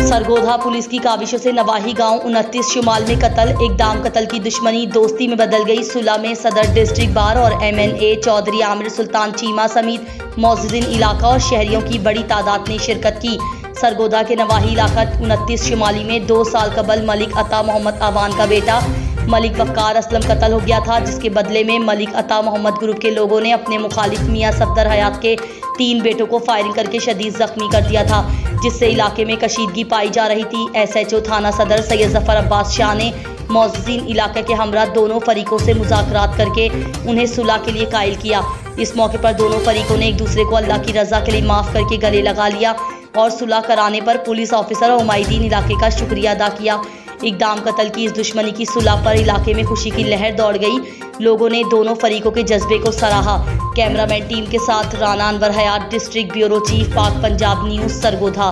Sargodha police की काविशों से नवाही गांव 29 शुमाल में कत्ल, एकदम कत्ल की दुश्मनी दोस्ती में बदल गई। सुलह में सदर डिस्ट्रिक्ट बार और MNA चौधरी आमिर सुल्तान चीमा समेत मौजूदीन इलाका और शहरियों की बड़ी तादाद ने शिरकत की। सरगोधा के नवाही इलाका 29 शुमाली में 2 साल कबल मलिक अता मोहम्मद अवान का बेटा मलिक वक्कार असलम कत्ल हो गया था, जिसके बदले में मलिक अता मोहम्मद ग्रुप के लोगों ने अपने मुखालिफ मियां सफदर हयात के 3 बेटों को फायरिंग करके शदीद जख्मी कर दिया था, जिससे इलाके में कशीदगी पाई जा रही थी। SHO थाना सदर सैयद जफर अब्बास शाह ने मौजूदीन इलाके के हमरा दोनों फरीकों से मुज़ाकरात करके उन्हें सुलह के लिए कायल किया। इस मौके पर दोनों फरीकों ने एक दूसरे को अल्लाह की रजा के लिए माफ़ करके गले लगा लिया और सुलह कराने पर पुलिस ऑफिसर और उमाइदीन इलाके का शुक्रिया अदा किया। इक़दाम कत्ल की इस दुश्मनी की सुलह पर इलाके में खुशी की लहर दौड़ गई। लोगों ने दोनों फरीकों के जज्बे को सराहा। कैमरामैन टीम के साथ राना अनवर हयात, डिस्ट्रिक्ट ब्यूरो चीफ, पाक पंजाब न्यूज़, सरगोधा।